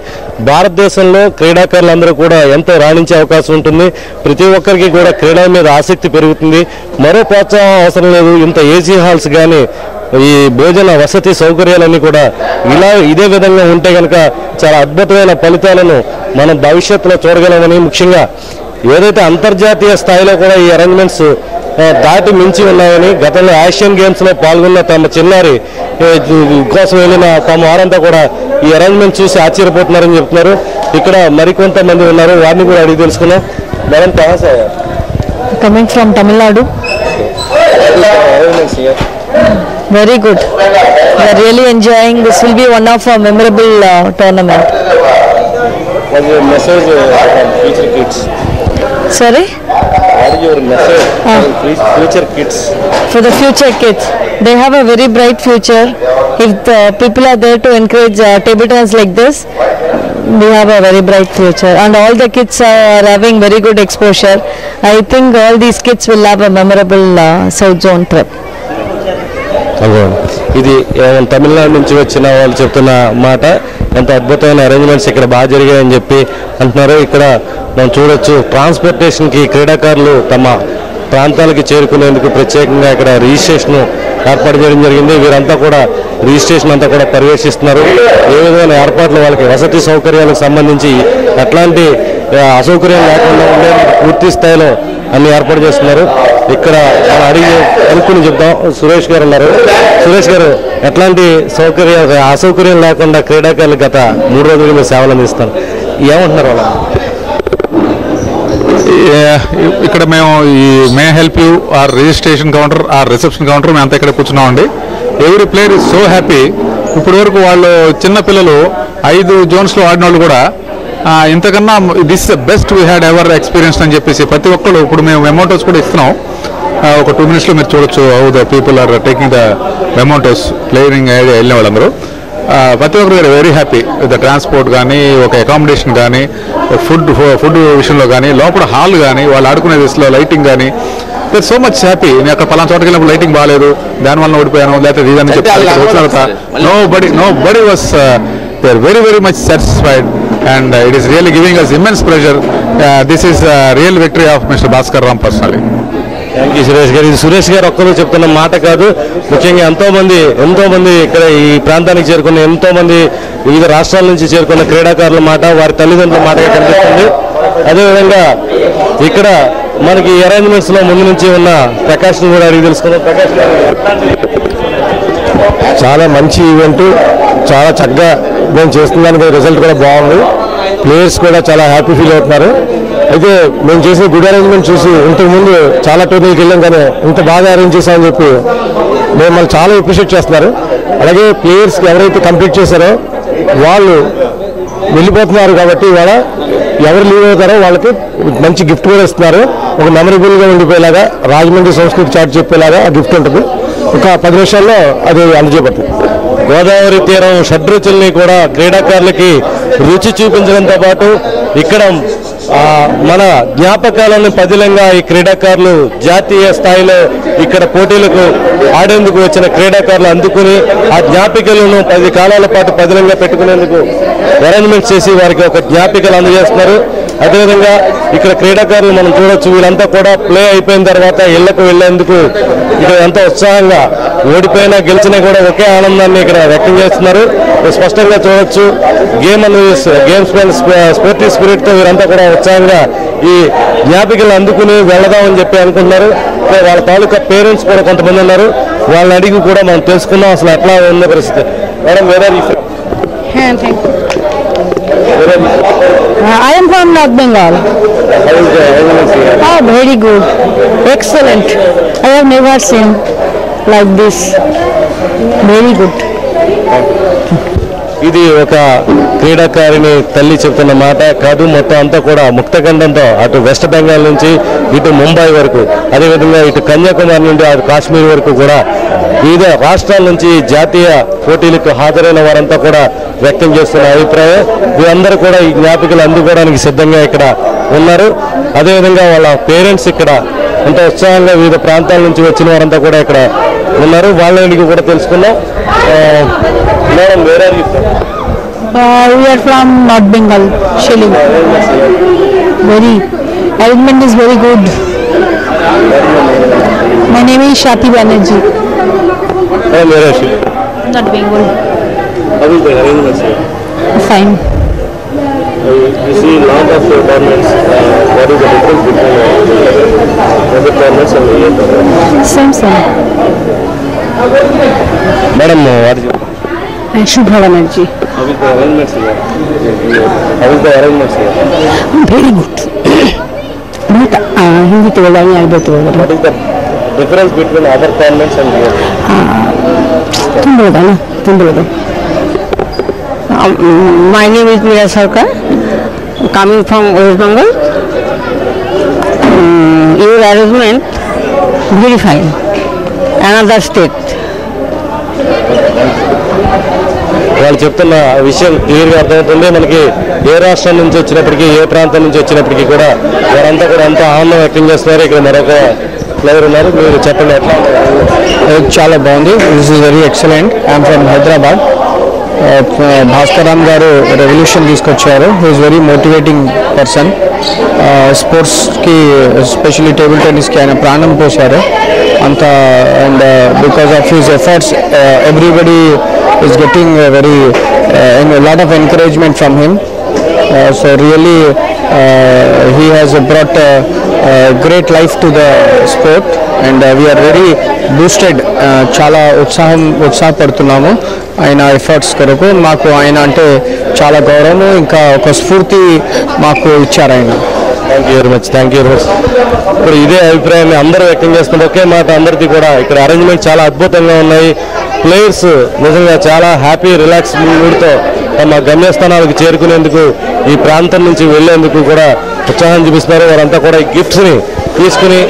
భారతదేశంలో క్రీడాకారులందరూ కూడా ఎంతో రాణించే అవకాశం ఉంటుంది. ప్రతి ఒక్కరికి కూడా క్రీడల మీద ఆసక్తి పెరుగుతుంది. మరో ప్రోత్సాహం అవసరం లేదు. ఇంత ఏసీ హాల్స్ కానీ ఈ భోజన వసతి సౌకర్యాలన్నీ కూడా ఇదే విధంగా ఉంటే కనుక చాలా అద్భుతమైన ఫలితాలను మనం భవిష్యత్తులో చూడగలమని, ముఖ్యంగా ఏదైతే అంతర్జాతీయ స్థాయిలో కూడా ఈ అరేంజ్మెంట్స్ దాటి మించి ఉన్నాయని, గతంలో ఏషియన్ గేమ్స్లో పాల్గొన్న తమ చిన్నారి కోసం వెళ్ళిన తమ వారంతా కూడా ఈ అరేంజ్మెంట్ చూసి ఆశ్చర్యపోతున్నారని చెప్తున్నారు. ఇక్కడ మరికొంతమంది ఉన్నారు, వారిని కూడా అడిగి తెలుసుకున్నాం. Madam కహా say Aaye? Coming from Tamil Nadu. Very good. We are really enjoying. This will be one of our memorable tournament. What is your message for future kids? Sorry? What is your message for future kids? For the future kids, they have a very bright future. If the people are there to encourage table tennis like this, we have a very bright future. And all the kids are having very good exposure. I think all these kids will have a memorable South Zone trip. ఇది తమిళనాడు నుంచి వచ్చిన వాళ్ళు చెప్తున్న మాట. ఎంత అద్భుతమైన arrangements ఇక్కడ బాగా జరిగాయని చెప్పి అంటున్నారు. ఇక్కడ మనం చూడొచ్చు, ట్రాన్స్పోర్టేషన్కి క్రీడాకారులు తమ ప్రాంతాలకి చేరుకునేందుకు ప్రత్యేకంగా ఇక్కడ రిజిస్ట్రేషన్ ఏర్పాటు చేయడం జరిగింది. వీరంతా కూడా రిజిస్ట్రేషన్ అంతా కూడా పర్యవేక్షిస్తున్నారు. ఏ విధమైన ఏర్పాట్లు, వాళ్ళకి వసతి సౌకర్యాలకు సంబంధించి ఎట్లాంటి అసౌకర్యం లేకుండా ఉండే పూర్తి స్థాయిలో అన్ని ఏర్పాటు చేస్తున్నారు. ఇక్కడ మనం అడిగి అనుకుని చెప్తాం. సురేష్ గారు ఉన్నారు. సురేష్ గారు, ఎట్లాంటి అసౌకర్యం లేకుండా క్రీడాకారులు గత 3 రోజులుగా మీరు సేవలు అందిస్తారు, ఏమంటున్నారు వాళ్ళ? ఇక్కడ మేము ఈ may help you or registration counter or reception counter మేము అంతా ఇక్కడ కూర్చున్నామండి. Every player is so happy. ఇప్పటి వరకు వాళ్ళు చిన్న పిల్లలు 5 జోన్స్లో ఆడిన వాళ్ళు కూడా ఇంతకన్నా this is the best we had ever experience అని చెప్పేసి ప్రతి ఒక్కరు, ఇప్పుడు మేము మెమోటోస్ కూడా ఇస్తున్నాం. ఒక 2 minutesలో మీరు చూడొచ్చు how the people are taking the mementos playing వెళ్ళిన వాళ్ళందరూ. ప్రతి ఒక్కరు వెరీ హ్యాపీ విత్ ట్రాన్స్పోర్ట్ కానీ, ఒక అకామిడేషన్ కానీ, ఫుడ్ విషయంలో కానీ, లోపల హాల్ కానీ, వాళ్ళు ఆడుకునే దిశలో లైటింగ్ కానీ, దట్ సో మచ్ హ్యాపీ. నేను అక్కడ పలానా చోటకి వెళ్ళినప్పుడు లైటింగ్ బాగాలేదు, దానివల్ల ఓడిపోయాను, లేకపోతే ఇదని చెప్పి nobody was they are very very much satisfied and it is really giving us immense pleasure. This is a real victory of Mr. Bhaskar Ram personally. Thank you Suresh గారు. ఇది సురేష్ గారు ఒక్కరు చెప్తున్న మాట కాదు. ముఖ్యంగా ఎంతో మంది ఇక్కడ ఈ ప్రాంతానికి చేరుకున్న ఎంతో మంది వివిధ రాష్ట్రాల నుంచి చేరుకున్న క్రీడాకారుల మాట, వారి తల్లిదండ్రుల మాటగా కనిపిస్తుంది. అదేవిధంగా ఇక్కడ మనకి అరేంజ్మెంట్స్ లో ముందు నుంచి ఉన్న ప్రకాష్ కూడా అడిగి తెలుసుకున్నాం. ప్రకాష్ గారు, చాలా మంచి ఈవెంట్, చాలా చక్కగా మేము చేస్తున్న రిజల్ట్ కూడా బాగుంది. ప్లేయర్స్ కూడా చాలా హ్యాపీ ఫీల్ అవుతున్నారు. అయితే మేము చేసిన గుడ్ అరేంజ్మెంట్ చూసి ఇంతకుముందు చాలా టోర్నీకి వెళ్ళాం, కానీ ఇంత బాగా అరేంజ్ చేశామని చెప్పి మమ్మల్ని చాలా అప్రిషియేట్ చేస్తున్నారు. అలాగే ప్లేయర్స్కి ఎవరైతే కంప్లీట్ చేశారో వాళ్ళు వెళ్ళిపోతున్నారు కాబట్టి ఇవాళ ఎవరు లీవ్ అవుతారో వాళ్ళకి మంచి గిఫ్ట్ కూడా ఇస్తున్నారు. ఒక మెమరబుల్గా ఉండిపోయేలాగా, రాజమండ్రి సంస్కృతి చాటు చెప్పేలాగా ఆ గిఫ్ట్ ఉంటుంది. ఒక 10 నిమిషాల్లో అది అందజేయబడుతుంది. గోదావరి తీరం షడ్రుచుల్ని కూడా క్రీడాకారులకి రుచి చూపించడంతో పాటు ఇక్కడ మన జ్ఞాపకాలను పదిలంగా ఈ క్రీడాకారులు జాతీయ స్థాయిలో ఇక్కడ పోటీలకు ఆడేందుకు వచ్చిన క్రీడాకారులు అందుకుని ఆ జ్ఞాపికలను 10 కాలాల పాటు పదిలంగా పెట్టుకునేందుకు అరేంజ్మెంట్స్ చేసి వారికి ఒక జ్ఞాపికలు అందజేస్తున్నారు. అదేవిధంగా ఇక్కడ క్రీడాకారులు మనం చూడొచ్చు, వీళ్ళంతా కూడా ప్లే అయిపోయిన తర్వాత ఇళ్లకు వెళ్లేందుకు ఇక్కడ ఎంతో ఉత్సాహంగా ఓడిపోయినా గెలిచినా కూడా ఒకే ఆనందాన్ని ఇక్కడ వ్యక్తం చేస్తున్నారు. స్పష్టంగా చూడొచ్చు గేమ్స్ స్పోర్టివ్ స్పిరిట్ తో వీరంతా కూడా ఉత్సాహంగా ఈ జ్ఞాపికలు అందుకుని వెళదామని చెప్పి అనుకుంటున్నారు. వాళ్ళ తాలూకా పేరెంట్స్ కూడా కొంతమంది ఉన్నారు, వాళ్ళని అడిగి కూడా మనం తెలుసుకున్నాం అసలు ఎట్లా ఉన్న పరిస్థితి. Madam I am from North Bengal. Oh, very good. Excellent. I have never seen like this. Very good. ఇది ఒక క్రీడాకారిణి తల్లి చెప్తున్న మాట కాదు, మొత్తం అంతా కూడా ముక్తఖండంతో అటు వెస్ట్ బెంగాల్ నుంచి ఇటు ముంబై వరకు, అదేవిధంగా ఇటు కన్యాకుమారి నుండి అటు కాశ్మీర్ వరకు కూడా వివిధ రాష్ట్రాల నుంచి జాతీయ పోటీలకు హాజరైన వారంతా కూడా వ్యక్తం చేస్తున్న అభిప్రాయం. వీరందరూ కూడా ఈ జ్ఞాపికలు అందుకోవడానికి సిద్ధంగా ఇక్కడ ఉన్నారు. అదేవిధంగా వాళ్ళ పేరెంట్స్ ఇక్కడ ఎంతో ఉత్సాహంగా వివిధ ప్రాంతాల నుంచి వచ్చిన వారంతా కూడా ఇక్కడ ఉన్నారు. వాళ్ళకి కూడా తెలుసుకున్నాం. మేడం వేరే We are from North Bengal, Shilling. Arrangement is very good. My name is Shati Banerjee. North Bengal. How is the arrangements here? Fine. You see lot of tournaments. What is the difference between the tournaments and the year tournaments? Same. Madam, what is your Shubha Banerjee. How is the arrangements here? Very good. Hindi Telugu ಆಗ್ಬೇಕು. What is the difference between other tournaments and here? ತುಂಬುವುದು. My name is Mira Sarkar, coming from West Bengal. Your arrangement very fine. Another state. వాళ్ళు చెప్తున్న విషయం క్లియర్గా అర్థమవుతుంది. మనకి ఏ రాష్ట్రం నుంచి వచ్చినప్పటికీ ఏ ప్రాంతం నుంచి వచ్చినప్పటికీ కూడా వారంతా కూడా ఎంతో ఆనందం వ్యక్తం చేస్తున్నారు. ఇక్కడ మరొక ప్లేయర్ ఉన్నారు, మీరు చెప్పండి ఎట్లా? చాలా బాగుంది. This is very excellent. I'm from Hyderabad. Bhaskaram గారు రెవల్యూషన్ తీసుకొచ్చారు. He is very motivating person. స్పోర్ట్స్కి ఎస్పెషల్లీ టేబుల్ టెన్నిస్కి ఆయన ప్రాణం పోశారు అంత. And because of his efforts everybody is getting very lot of encouragement from him. So really he has brought great life to the sport and we are very boosted. చాలా ఉత్సాహపడుతున్నాము ఆయన efforts కొరకు. మాకు ఆయన అంటే చాలా గౌరవం, ఇంకా ఒక స్ఫూర్తి మాకు ఇచ్చారు ఆయన. Thank you very much. ఇప్పుడు ఇదే అభిప్రాయాన్ని అందరూ వ్యక్తం చేస్తున్నారు. ఒకే మాట అందరికీ కూడా ఇక్కడ అరేంజ్మెంట్ చాలా అద్భుతంగా ఉన్నాయి. ప్లేయర్స్ నిజంగా చాలా హ్యాపీ రిలాక్స్ మూడ్తో తమ గమ్యస్థానాలకు చేరుకునేందుకు ఈ ప్రాంతం నుంచి వెళ్లేందుకు కూడా ఉత్సాహం చూపిస్తున్నారు. వారంతా కూడా ఈ గిఫ్ట్స్ని తీసుకుని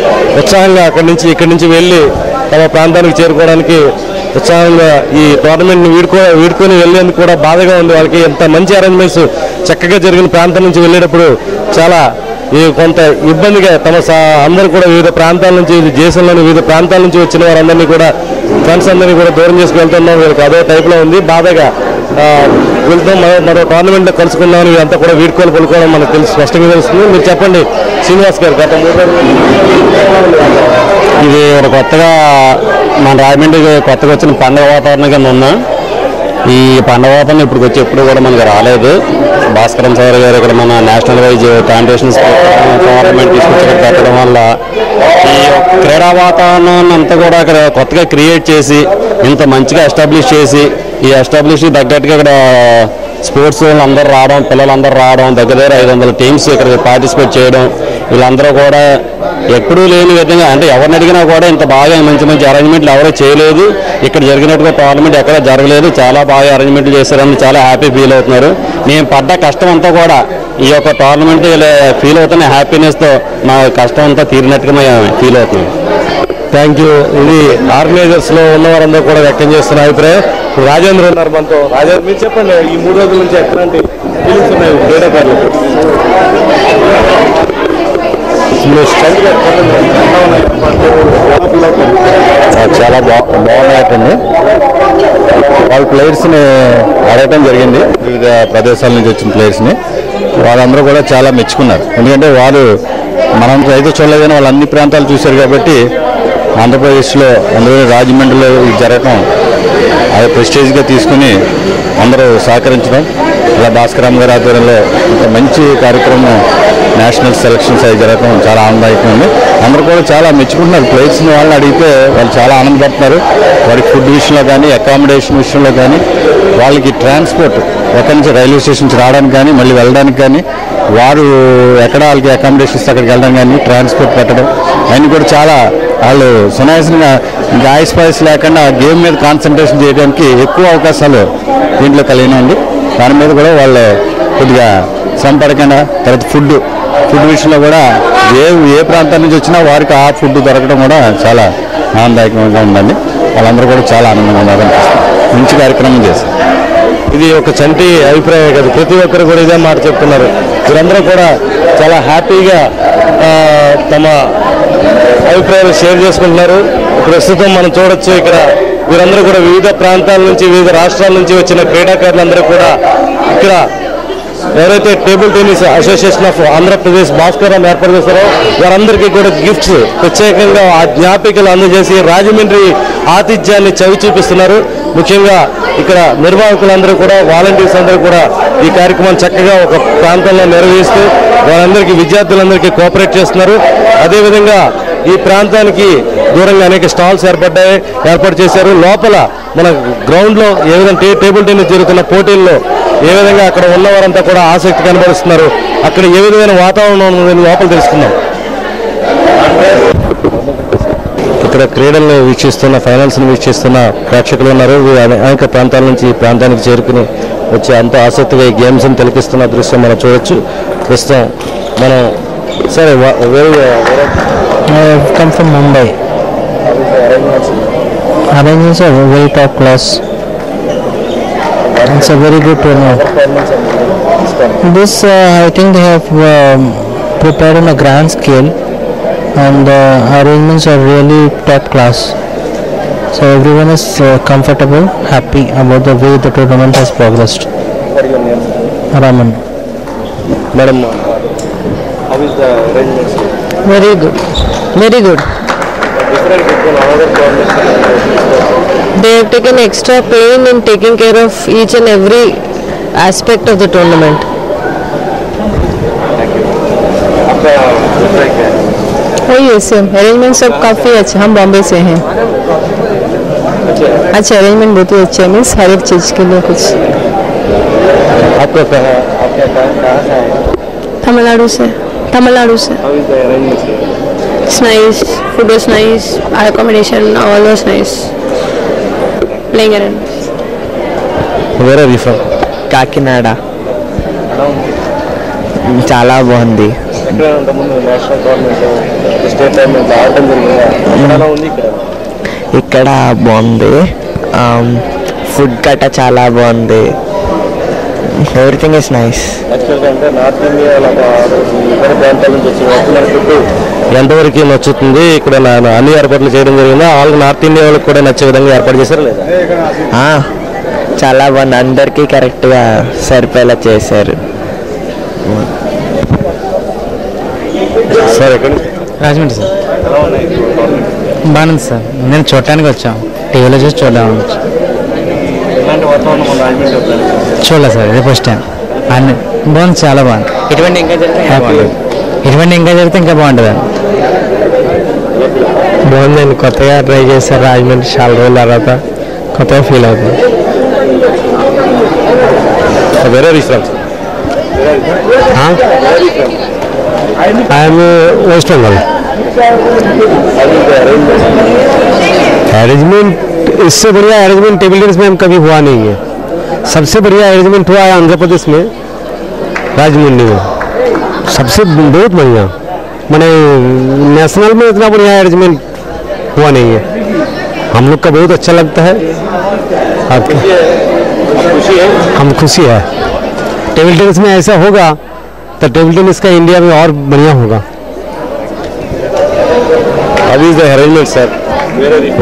ఉత్సాహంగా ఇక్కడి నుంచి వెళ్ళి తమ ప్రాంతానికి చేరుకోవడానికి ఉత్సాహంగా ఈ టోర్నమెంట్ని వీడుకొని వెళ్ళేందుకు కూడా బాధగా ఉంది వాళ్ళకి. ఎంత మంచి అరేంజ్మెంట్స్ చక్కగా జరిగిన ప్రాంతం నుంచి వెళ్ళేటప్పుడు చాలా కొంత ఇబ్బందిగా అందరూ కూడా వివిధ ప్రాంతాల నుంచి, దేశంలోని వివిధ ప్రాంతాల నుంచి వచ్చిన వారందరినీ కూడా ఫ్రెండ్స్ అందరినీ కూడా దూరం చేసుకు వెళ్తున్నాం. వీళ్ళకి అదో టైప్లో ఉంది, బాధగా వెళ్తాం. మరో టోర్నమెంట్లో కలుసుకున్నామని వీరంతా కూడా వీడుకోలు పలుకోవడం మనకు స్పష్టంగా తెలుస్తుంది. మీరు చెప్పండి శ్రీనివాస్ గారు, గత 3 రోజులు ఇది ఒక కొత్తగా మన రాజమండ్రికి కొత్తగా వచ్చిన పండుగ వాతావరణం కింద ఉన్నా. ఈ పండుగ వాతావరణం ఎప్పుడు కూడా మనకు రాలేదు. భాస్కరం సార్ గారు ఇక్కడ మన నేషనల్ వైజ్ కాంపిటీషన్స్ టోర్నమెంట్ తీసుకొచ్చి పెట్టడం వల్ల ఈ క్రీడా వాతావరణాన్ని అంతా కూడా ఇక్కడ కొత్తగా క్రియేట్ చేసి ఇంత మంచిగా ఎస్టాబ్లిష్ చేసి, ఈ ఎస్టాబ్లిష్ తగ్గట్టుగా ఇక్కడ స్పోర్ట్స్ అందరూ రావడం, పిల్లలందరూ రావడం, దగ్గర 500 టీమ్స్ ఇక్కడ పార్టిసిపేట్ చేయడం, వీళ్ళందరూ కూడా ఎప్పుడూ లేని విధంగా, అంటే ఎవరిని అడిగినా కూడా ఇంత బాగా మంచి అరేంజ్మెంట్లు ఎవరూ చేయలేదు. ఇక్కడ జరిగినట్టుగా టోర్నమెంట్ ఎక్కడ జరగలేదు. చాలా బాగా అరేంజ్మెంట్లు చేశారని చాలా హ్యాపీ ఫీల్ అవుతున్నారు. మేము పడ్డ కష్టం అంతా కూడా ఈ యొక్క టోర్నమెంట్ ఫీల్ అవుతున్న హ్యాపీనెస్తో మా కష్టం అంతా తీరినట్టుగా మేము ఫీల్ అవుతున్నాం. Thank you. ఇది ఆర్గనైజర్స్లో ఉన్నవారందరూ కూడా వ్యక్తం చేస్తున్న అభిప్రాయం. రాజేంద్ర ఉన్నారు మనతో. రాజేంద్ర, మీరు చెప్పండి, ఈ 3 రోజుల నుంచి ఎట్లాంటి ఫీలింగ్స్ ఉన్నాయి క్రీడాకారులకు? ప్లేయర్స్ని అడగటం జరిగింది, వివిధ ప్రదేశాల నుంచి వచ్చిన ప్లేయర్స్ని. వాళ్ళందరూ కూడా చాలా మెచ్చుకున్నారు. ఎందుకంటే వాళ్ళు మనం అయితే చూడలేదు కానీ వాళ్ళు అన్ని ప్రాంతాలు చూశారు కాబట్టి ఆంధ్రప్రదేశ్లో అందులో రాజమండ్రిలో ఇది జరగటం అది ప్రెస్టేజ్గా తీసుకుని అందరూ సహకరించడం, ఇలా భాస్కరరామ్ గారి ఆధ్వర్యంలో ఇంత మంచి కార్యక్రమం నేషనల్ సెలక్షన్స్ అవి జరగడం చాలా ఆనందదాయకంగా ఉంది. అందరూ కూడా చాలా మెచ్చుకుంటున్నారు. ప్లేయర్స్ని వాళ్ళని అడిగితే వాళ్ళు చాలా ఆనందపడుతున్నారు. వారికి ఫుడ్ విషయంలో కానీ అకామిడేషన్ విషయంలో కానీ వాళ్ళకి ట్రాన్స్పోర్ట్ ఎక్కడి నుంచి రైల్వే స్టేషన్ నుంచి రావడానికి కానీ మళ్ళీ వెళ్ళడానికి కానీ వారు ఎక్కడ వాళ్ళకి అకామిడేషన్ ఇస్తే అక్కడికి వెళ్ళడం కానీ ట్రాన్స్పోర్ట్ పెట్టడం అవన్నీ కూడా చాలా వాళ్ళు సునాయాసంగా ఇంకా ఆయిస్ లేకుండా గేమ్ మీద కాన్సన్ట్రేషన్ చేయడానికి ఎక్కువ అవకాశాలు దీంట్లో కలిగినండి. దాని మీద కూడా వాళ్ళు కొద్దిగా శ్రమ పడకుండా తర్వాత ఫుడ్ విషయంలో కూడా ఏ ప్రాంతం నుంచి వచ్చినా వారికి ఆ ఫుడ్ దొరకడం కూడా చాలా ఆనందదాయకంగా ఉందండి. వాళ్ళందరూ కూడా చాలా ఆనందంగా ఉన్నారనిపిస్తుంది. మంచి కార్యక్రమం చేశారు. ఇది ఒక చంటి అభిప్రాయం కాదు, ప్రతి ఒక్కరు కూడా ఇదే మాట చెప్తున్నారు. వీరందరూ కూడా చాలా హ్యాపీగా తమ అభిప్రాయాలు షేర్ చేసుకుంటున్నారు. ప్రస్తుతం మనం చూడొచ్చు ఇక్కడ వీరందరూ కూడా వివిధ ప్రాంతాల నుంచి వివిధ రాష్ట్రాల నుంచి వచ్చిన క్రీడాకారులందరూ కూడా ఇక్కడ ఎవరైతే table tennis association of Andhra Pradesh భాస్కరరామ్ ఏర్పాటు చేస్తారో వారందరికీ కూడా గిఫ్ట్స్ ప్రత్యేకంగా ఆ జ్ఞాపికలు అందజేసి రాజమండ్రి ఆతిథ్యాన్ని చవి చూపిస్తున్నారు. ముఖ్యంగా ఇక్కడ నిర్వాహకులందరూ కూడా వాలంటీర్స్ అందరూ కూడా ఈ కార్యక్రమాన్ని చక్కగా ఒక ప్రాంతంలో నిర్వహిస్తూ వారందరికీ విద్యార్థులందరికీ కోఆపరేట్ చేస్తున్నారు. అదేవిధంగా ఈ ప్రాంతానికి దూరంగా అనేక స్టాల్స్ ఏర్పాటు చేశారు. లోపల మన గ్రౌండ్లో ఏ విధంగా టేబుల్ టెన్నిస్ జరుగుతున్న పోటీల్లో ఏ విధంగా అక్కడ ఉన్నవారంతా కూడా ఆసక్తి కనబరుస్తున్నారు, అక్కడ ఏ విధమైన వాతావరణం ఉందని లోపల తెలుసుకుందాం. ఇక్కడ క్రీడలను వీక్షిస్తున్న ఫైనల్స్ని వీక్షిస్తున్న ప్రేక్షకులు ఉన్నారు. అనేక ప్రాంతాల నుంచి ఈ ప్రాంతానికి చేరుకుని వచ్చి అంత ఆసక్తిగా ఈ గేమ్స్ని తిలకిస్తున్న దృశ్యం మనం చూడొచ్చు. ప్రస్తుతం మనం సరే come from Mumbai. Arrangements are very top class. It's a very good tournament. This I think they have prepared on a grand scale, and the arrangements are really top class. So everyone is comfortable, happy about the way the tournament has progressed. What is your name? Raman. Madam, how is the arrangements? Very good. Very good. Different from another tournament. They have taken extra pain in taking care of each and every aspect of the tournament. Oh yes, arrangement सब काफ़ी अच्छा. हम बॉम्बे से हैं. अच्छा arrangement बहुत ही अच्छा है. मीन्स हर एक चीज़ के लिए कुछ. आपका कहाँ से है? तमिलनाडु से. तमिलनाडु से. How is the arrangements? It's nice. Food was nice. Accommodation all was nice. Playing arrangements. Where are you from? Kakinada. చాలా బాగుంది. ఎక్కడ ముందు నేషనల్ టోర్నమెంట్ స్టేట్ టోర్నమెంట్ ఆడటం జరిగిందా? ఎలా ఉంది ఇక్కడ? ఇక్కడ బాగుంది. ఫుడ్ గట్ట చాలా బాగుంది. Everything is nice. యాక్చువల్గా అంటే నార్త్ ఇండియా ఇతర ప్రాంతాల నుంచి వచ్చిన ఫుడ్ ఎంతవరకు నచ్చుతుంది? ఇక్కడ అన్ని ఏర్పాట్లు చేయడం జరిగిందా? వాళ్ళకి నార్త్ ఇండియా వాళ్ళకి కూడా నచ్చే విధంగా ఏర్పాటు చేశారు లేదా? చాలా బాగుంది. అందరికీ కరెక్ట్గా సరిపోయేలా చేశారు. సార్ ఎక్కడ? రాజమండ్రి సార్. బాగుంది సార్. నేను చూడటానికి వచ్చాం, టీవీలో చూసి చూడడానికి వచ్చాం. ఇలాంటి వాతావరణం మన రాజమండ్రి చూడలేదు సార్, ఇది ఫస్ట్ టైం. అన్ని బాగుంది, చాలా బాగుంది. ఇటువంటి ఇంకా జరిగితే ఇంకా బాగుంటుంది. బాగుందండి. కొత్తగా ట్రై చేశారు రాజమండ్రి, చాలా రోజుల తర్వాత కొత్తగా ఫీల్ అవుతుంది. వేరే reference I'm West Bengal. Arrangement इससे बढ़िया अरेंजमेंट टेबल टेनिस में कभी हुआ नहीं है. सबसे बढ़िया अरेंजमेंट हुआ है आंध्र प्रदेश में, राजमुंडी में. सबसे बहुत बढ़िया. मैंने नेशनल में इतना बढ़िया अरेंजमेंट हुआ नहीं है. हम लोग का बहुत अच्छा लगता है. हम खुशी है. टेबल टेनिस में ऐसा होगा तो टेबल टेनिस का इंडिया में और बढ़िया होगा. How is the arrangement, sir?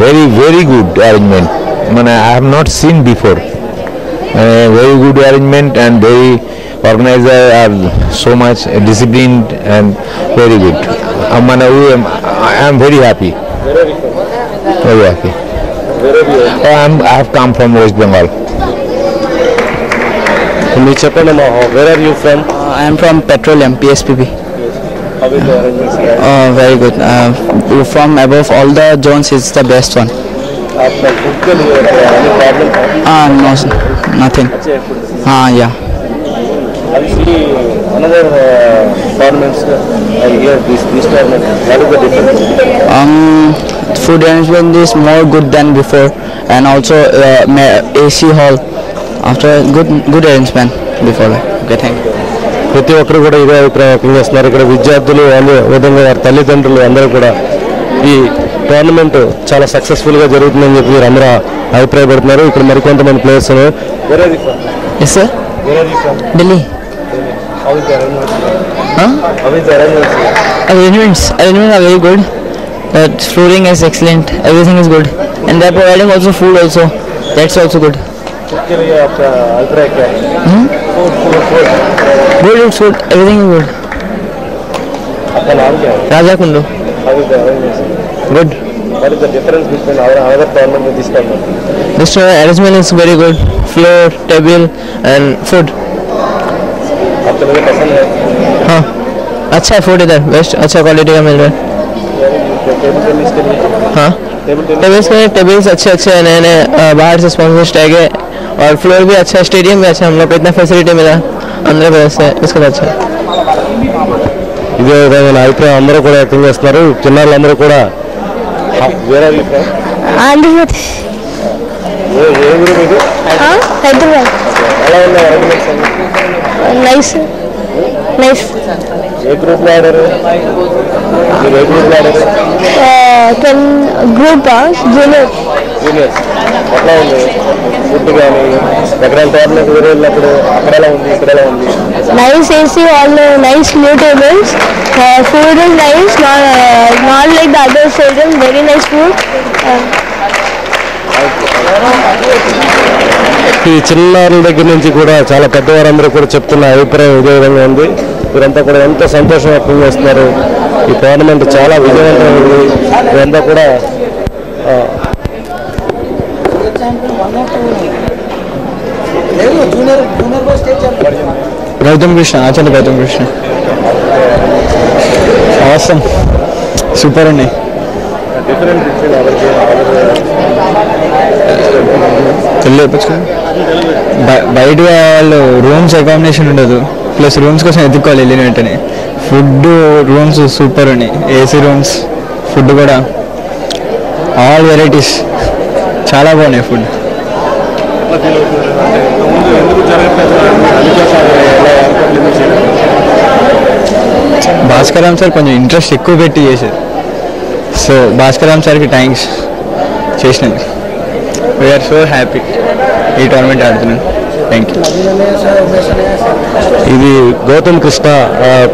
Very good arrangement. I have not seen before. very good arrangement and very organizer are so much disciplined and very good. I am very happy. Very happy. I have come from West Bengal. Where are you from? I am from Petroleum, PSPB. How is the arrangements here? Very good. From above all the zones, it's the best one. आपका food के लिए any problem? No, nothing. Yeah. Have you seen another tournaments here? This tournament, what is the difference? Food arrangement is more good than before, and also AC hall. After good arrangement before. Okay, thank you. ప్రతి ఒక్కరు కూడా ఇదే అభిప్రాయం వ్యక్తం చేస్తున్నారు. ఇక్కడ విద్యార్థులు అదే విధంగా వారి తల్లిదండ్రులు అందరూ కూడా ఈ టోర్నమెంట్ చాలా సక్సెస్ఫుల్గా జరుగుతుందని చెప్పి మీరు అందరూ అభిప్రాయపడుతున్నారు. ఇక్కడ మరికొంతమంది players Yes sir. Delhi. How is the arrangements? How is the arrangements? Arrangements are very good. Flooring is excellent. Everything is good, and they are providing also food also. That's also good. के लिए आपका अभिप्राय क्या है? Food. Everything is good. आपका नाम क्या है? Raja Kundu. How is the arrangements? Good. What is the difference between our other tournament and this tournament? This arrangement is very good. Floor, table, and food. आपको लगे पसंद है? हाँ, अच्छा है food इधर. बेस्ट अच्छा क्वालिटी का मिल रहा है. टेबल टेनिस के लिए? हाँ. टेबल्स अच्छे हैं नए बाहर से स्पॉन्सर्स टैग है और फ्लोर भी अच्छा है. स्टेडियम भी अच्छा है. हम लोग को इतना फैसिलिटी मिला अंदर व्यवस्था है इसका अच्छा है. ఇదే విధంగా అభిప్రాయం అందరూ కూడా వ్యక్తం చేస్తున్నారు. చిన్నారులందరూ కూడా వేరే ఆంధ్రప్రదేశ్ హైదరాబాద్. ఎలా ఉన్నాయి అరేంజ్మెంట్స్? నైస్. ఏ గ్రూప్లో ఆడారు? మీరు ఏ గ్రూప్లో ఆడారు? Group juniors. ఎట్లా ఉంది ఫుడ్ కానీ ఎక్కడైనా టోర్నమెంట్ వేరే వెళ్ళినప్పుడు అక్కడ ఎలా ఉంది ఇక్కడ ఎలా ఉంది? Nice AC, all nice new tables. Food is nice, not like the other stadium. Very nice food. ఈ చిన్నారుల దగ్గర నుంచి కూడా చాలా పెద్దవారందరూ కూడా చెప్తున్న అభిప్రాయం ఇదే విధంగా ఉంది. వీరంతా కూడా ఎంతో సంతోషం వ్యక్తం చేస్తున్నారు. ఈ టోర్నమెంట్ చాలా విజయవంతమైంది. వీరంతా కూడా Gautam Krishna, Achala Gautam Krishna. Awesome. Super అండి. బయట వాళ్ళు రూమ్స్ అకామిడేషన్ ఉండదు. ప్లస్ రూమ్స్ కోసం ఎత్తుక్కోవాలి వెళ్ళిన వెంటనే. ఫుడ్ రూమ్స్ సూపర్ అండి. ఏసీ రూమ్స్, ఫుడ్ కూడా ఆల్ వెరైటీస్ చాలా బాగున్నాయి ఫుడ్. భాస్కరామ్ సార్ కొంచెం ఇంట్రెస్ట్ ఎక్కువ పెట్టి చేశారు. సో భాస్కరామ్ సార్కి థ్యాంక్స్ చేసినాను. వీఆర్ సో హ్యాపీ ఈ టోర్నమెంట్ ఆడుతున్నాను. Thank you. ఇది గౌతమ్ కృష్ణ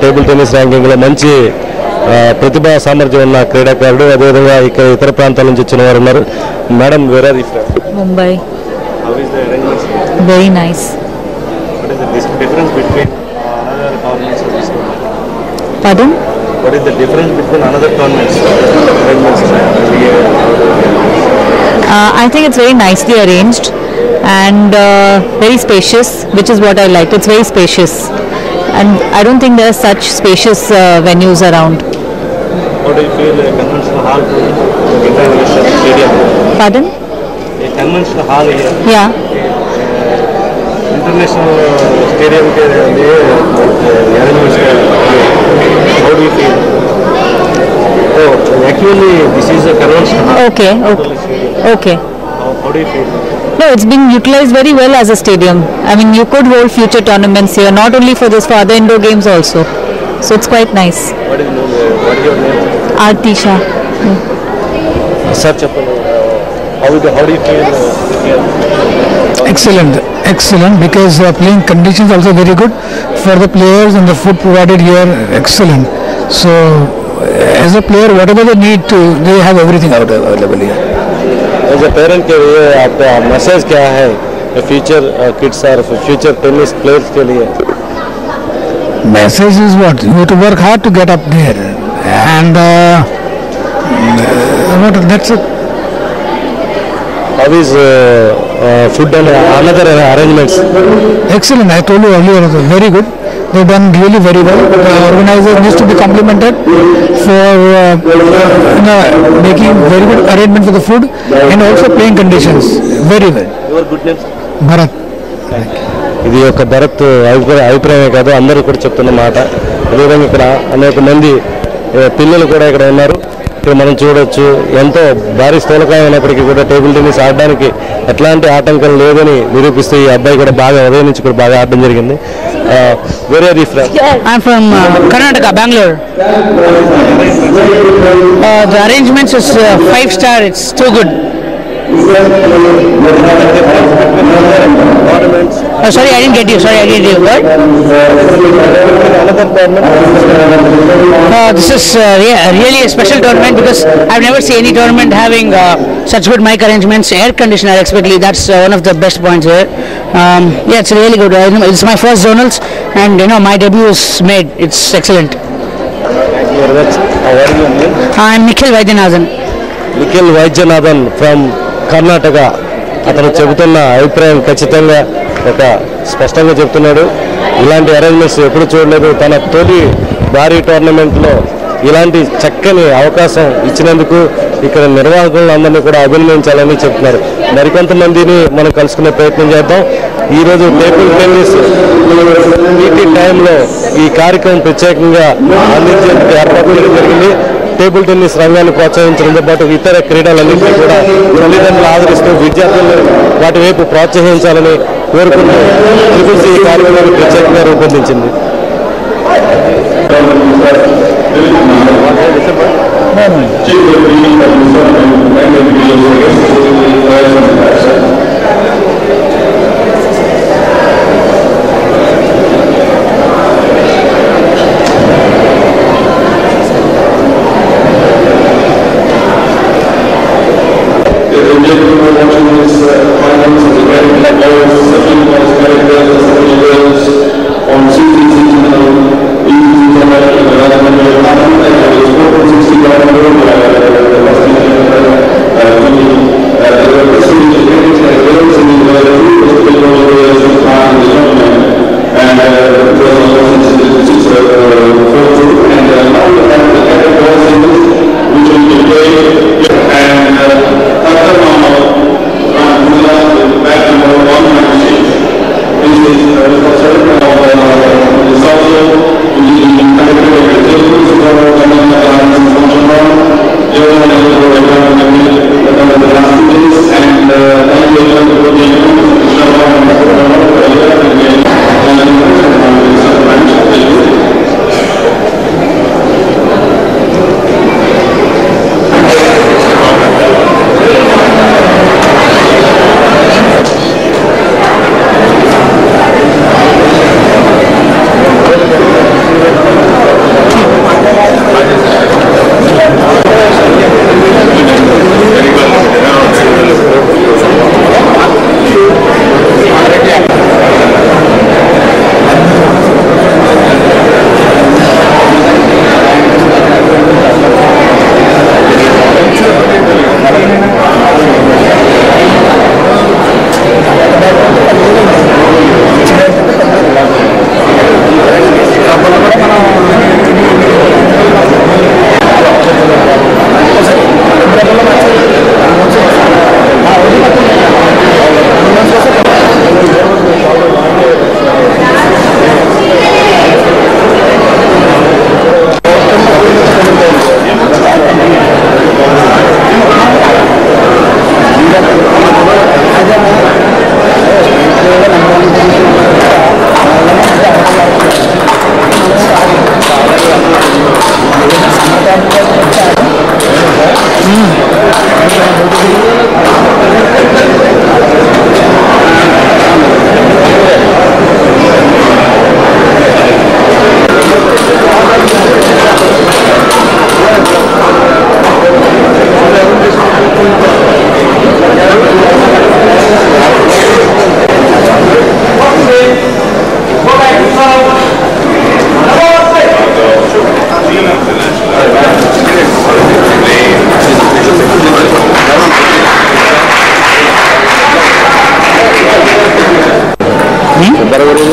టేబుల్ టెన్నిస్ ర్యాంకింగ్లో మంచి ప్రతిభా సామర్థ్యం ఉన్న క్రీడాకారుడు. అదేవిధంగా ఇక్కడ ఇతర ప్రాంతాల నుంచి వచ్చిన వారు ఉన్నారు. Madam, where are you from? Mumbai. How is the arrangements? Very nice. What is the difference between another tournaments and this tournament? Pardon? What is the difference between another tournaments? I think it's very nicely arranged and very spacious, which is what I liked. It's very spacious, and I don't think there are such spacious venues around. How do you feel a conventional hall to international stadium? Pardon? A conventional hall here. Yeah. International stadium के लिए arrangements. How do you feel? Oh, actually, this is a conventional hall. Okay. Okay. How do you feel? No, it's being utilized very well as a stadium. I mean, you could hold future tournaments here, not only for this, for other indoor games also. So it's quite nice. What is your name? Artisha. Sir, how do you feel here? Excellent, because playing conditions also very good for the players, and the food provided here excellent. So as a player, whatever they need to, they have everything available here. As a parent के लिए आपका message क्या है future kids और future tennis players के लिए? Message is what? You have to work hard to get up there, and that's it. How is food and another arrangements? Excellent. I told you earlier, also, very good. They've done really very well. The organizer needs to be complimented for making very good arrangement for the food and also playing conditions. Very well. Your good name? Bharat. ఇది ఒక భరత్ అభిప్రాయమే కాదు, అందరూ కూడా చెప్తున్న మాట. అదేవిధంగా ఇక్కడ అనేక మంది పిల్లలు కూడా ఇక్కడ ఉన్నారు. ఇక్కడ మనం చూడొచ్చు, ఎంతో భారీ స్థూలకాయం అయినప్పటికీ కూడా టేబుల్ టెన్నిస్ ఆడడానికి ఎట్లాంటి ఆటంకం లేదని నిరూపిస్తూ ఈ అబ్బాయి కూడా బాగా ఉదయం నుంచి కూడా బాగా ఆడడం జరిగింది. Where are you from? I'm from Karnataka, Bangalore. The arrangements is 5-star. It's too good. Sorry, I didn't get you. What? This is really a special tournament because I've never seen any tournament having such good mic arrangements, air conditioner especially. That's one of the best points here. Yeah, it's really good. It's my first zonals, and my debut is made. It's excellent. I'm Nikhil Vaidyanathan. Nikhil Vaidyanathan from Karnataka. అతను చెబుతున్న అభిప్రాయం ఖచ్చితంగా ఒక స్పష్టంగా చెప్తున్నాడు. ఇలాంటి arrangements ఎప్పుడు చూడలేదు. తన తొలి భారీ టోర్నమెంట్లో ఇలాంటి చక్కని అవకాశం ఇచ్చినందుకు ఇక్కడ నిర్వాహకులందరినీ కూడా అభినందించాలని చెప్తున్నారు. మరికొంతమందిని మనం కలుసుకునే ప్రయత్నం చేద్దాం. ఈరోజు టేబుల్ టెన్నిస్ పీటీ టైంలో ఈ కార్యక్రమం ప్రత్యేకంగా అందించేందుకు ఏర్పాటు చేయడం జరిగింది. టేబుల్ టెన్నిస్ రంగాన్ని ప్రోత్సహించడంతో పాటు ఇతర క్రీడలన్నింటినీ కూడా తల్లిదండ్రులు ఆదరిస్తూ విద్యార్థులను వాటి వైపు ప్రోత్సహించాలని కోరుకుంటూ ట్రిపుల్ సి ఈ కార్యక్రమాన్ని ప్రత్యేకంగా రూపొందించింది. On ఫిబ్రవరి